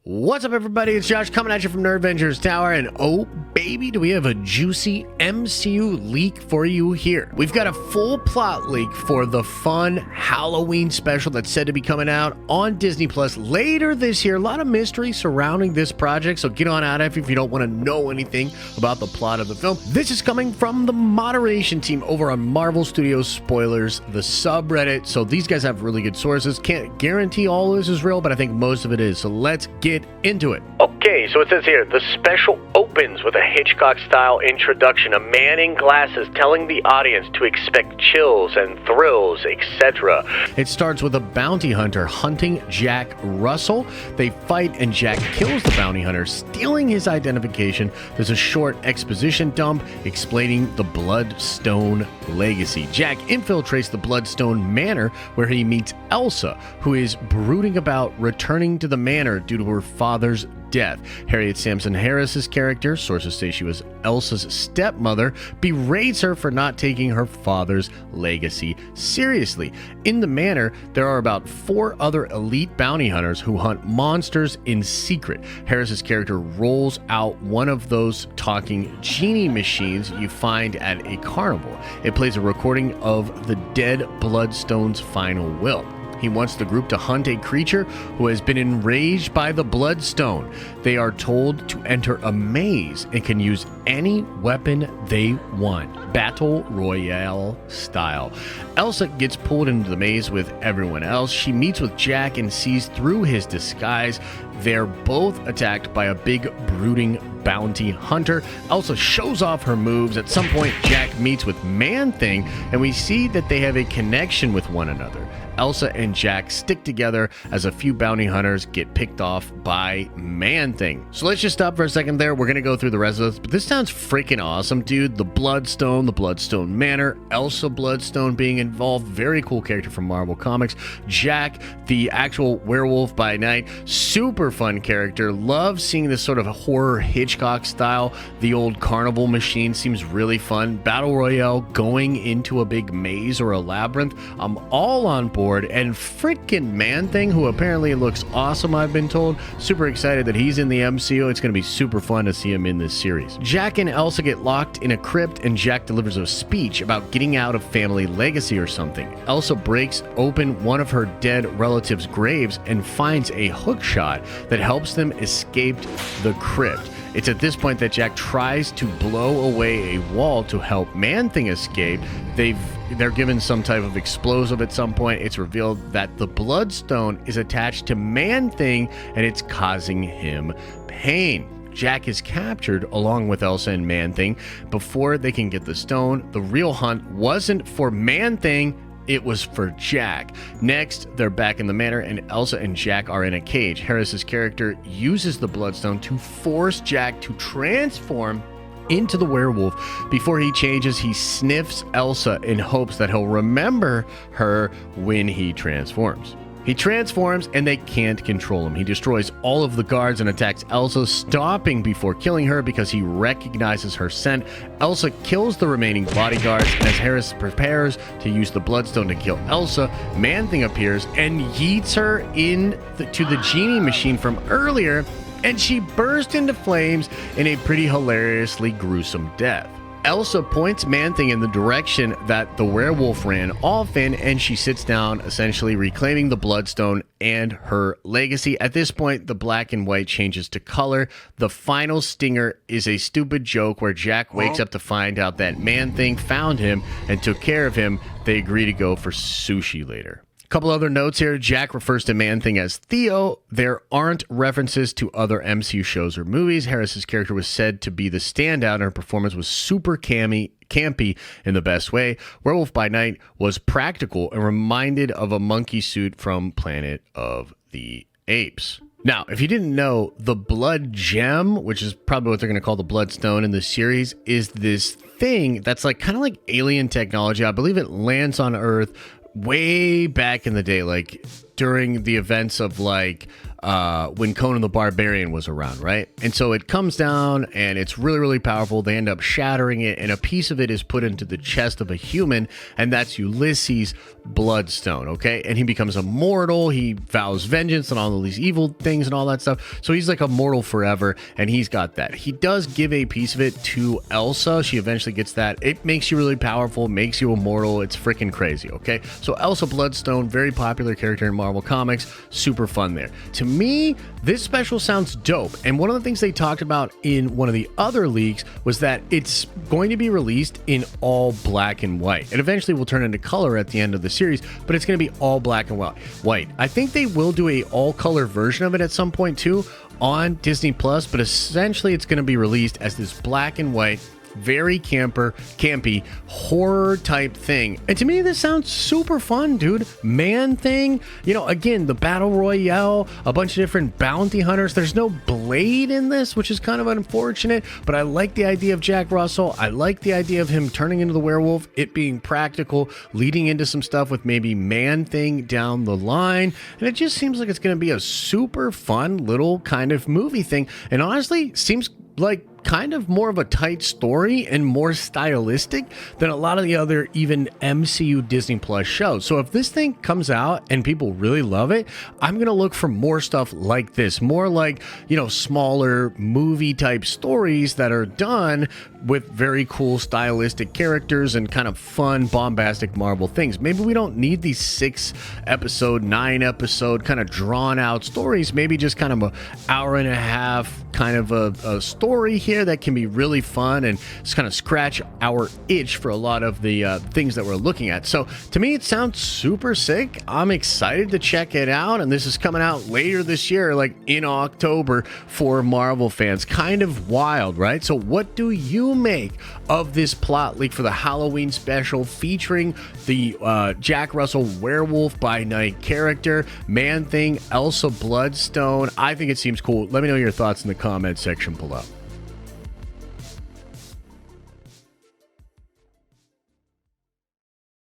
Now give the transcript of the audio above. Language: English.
What's up, everybody? It's Josh coming at you from Nerdventures Tower, and oh baby, do we have a juicy MCU leak for you here. We've got a full plot leak for the fun Halloween special that's said to be coming out on Disney Plus later this year. A lot of mystery surrounding this project, so get on out of it if you don't want to know anything about the plot of the film. This is coming from the moderation team over on Marvel Studios Spoilers, the subreddit, so these guys have really good sources. Can't guarantee all of this is real, but I think most of it is, so let's get into it. Okay, so it says here, the special opens with a Hitchcock-style introduction, a man in glasses telling the audience to expect chills and thrills, etc. It starts with a bounty hunter hunting Jack Russell. They fight and Jack kills the bounty hunter, stealing his identification. There's a short exposition dump explaining the Bloodstone legacy. Jack infiltrates the Bloodstone Manor where he meets Elsa, who is brooding about returning to the manor due to her father's death. Harriet Sansom Harris's character, sources say she was Elsa's stepmother, berates her for not taking her father's legacy seriously. In the manor, there are about 4 other elite bounty hunters who hunt monsters in secret. Harris's character rolls out one of those talking genie machines you find at a carnival. It plays a recording of the dead Bloodstone's final will. He wants the group to hunt a creature who has been enraged by the Bloodstone. They are told to enter a maze and can use any weapon they want, Battle Royale style. Elsa gets pulled into the maze with everyone else. She meets with Jack and sees through his disguise. They're both attacked by a big brooding bounty hunter. Elsa shows off her moves. At some point, Jack meets with Man-Thing, and we see that they have a connection with one another. Elsa and Jack stick together as a few bounty hunters get picked off by Man-Thing. So let's just stop for a second there. We're going to go through the rest of this, but this sounds freaking awesome, dude. The Bloodstone Manor, Elsa Bloodstone being involved. Very cool character from Marvel Comics. Jack, the actual werewolf by night. Super fun character. Love seeing this sort of horror Hitchcock style. The old carnival machine seems really fun. Battle Royale going into a big maze or a labyrinth. I'm all on board. And freaking Man-Thing, who apparently looks awesome, I've been told. Super excited that he's in the MCU. It's going to be super fun to see him in this series. Jack and Elsa get locked in a crypt, and Jack delivers a speech about getting out of family legacy or something. Elsa breaks open one of her dead relatives' graves and finds a hookshot that helps them escape the crypt. It's at this point that Jack tries to blow away a wall to help Man-Thing escape. They're given some type of explosive at some point. It's revealed that the Bloodstone is attached to Man-Thing and it's causing him pain. Jack is captured along with Elsa and Man-Thing. Before they can get the stone, the real hunt wasn't for Man-Thing, it was for Jack. Next, they're back in the manor, and Elsa and Jack are in a cage. Harris's character uses the Bloodstone to force Jack to transform into the werewolf. Before he changes, he sniffs Elsa in hopes that he'll remember her when he transforms. He transforms and they can't control him. He destroys all of the guards and attacks Elsa, stopping before killing her because he recognizes her scent. Elsa kills the remaining bodyguards, and as Harris prepares to use the Bloodstone to kill Elsa, Man-Thing appears and yeets her to the genie machine from earlier, and she bursts into flames in a pretty hilariously gruesome death. Elsa points Man-Thing in the direction that the werewolf ran off in, and she sits down, essentially reclaiming the Bloodstone and her legacy. At this point, the black and white changes to color. The final stinger is a stupid joke where Jack wakes up to find out that Man-Thing found him and took care of him. They agree to go for sushi later. Couple other notes here. Jack refers to Man-Thing as Theo. There aren't references to other MCU shows or movies. Harris's character was said to be the standout, and her performance was super campy in the best way. Werewolf by Night was practical and reminded of a monkey suit from Planet of the Apes. Now, if you didn't know, the blood gem, which is probably what they're going to call the Bloodstone in the series, is this thing that's like kind of like alien technology. I believe it lands on Earth way back in the day, like during the events of like when Conan the Barbarian was around, right? And so it comes down and it's really, really powerful. They end up shattering it, and a piece of it is put into the chest of a human, and that's Ulysses' Bloodstone, okay? And he becomes immortal. He vows vengeance on all of these evil things and all that stuff. So he's like immortal forever, and he's got that. He does give a piece of it to Elsa. She eventually gets that. It makes you really powerful, makes you immortal. It's freaking crazy, okay? So Elsa Bloodstone, very popular character in Marvel Comics, super fun there. To me, this special sounds dope, and one of the things they talked about in one of the other leaks was that it's going to be released in all black and white. It eventually will turn into color at the end of the series, but it's going to be all black and white. I think they will do a all color version of it at some point too on Disney Plus, but essentially it's going to be released as this black and white, very campy horror type thing. And to me, this sounds super fun, dude. Man-Thing, you know, again, the battle royale, a bunch of different bounty hunters. There's no Blade in this, which is kind of unfortunate, but I like the idea of Jack Russell. I like the idea of him turning into the werewolf, it being practical, leading into some stuff with maybe Man-Thing down the line. And it just seems like it's going to be a super fun little kind of movie thing. And honestly, seems like kind of more of a tight story and more stylistic than a lot of the other even MCU Disney Plus shows. So if this thing comes out and people really love it, I'm going to look for more stuff like this, more like, you know, smaller movie type stories that are done with very cool stylistic characters and kind of fun, bombastic Marvel things. Maybe we don't need these 6-episode, 9-episode kind of drawn out stories. Maybe just kind of an hour and a half kind of a story here that can be really fun and just kind of scratch our itch for a lot of the things that we're looking at. So to me, it sounds super sick. I'm excited to check it out, and this is coming out later this year, like in October for Marvel fans. Kind of wild, right? So what do you make of this plot leak for the Halloween special featuring the Jack Russell Werewolf by Night character, Man-Thing, Elsa Bloodstone? I think it seems cool. Let me know your thoughts in the comment section below.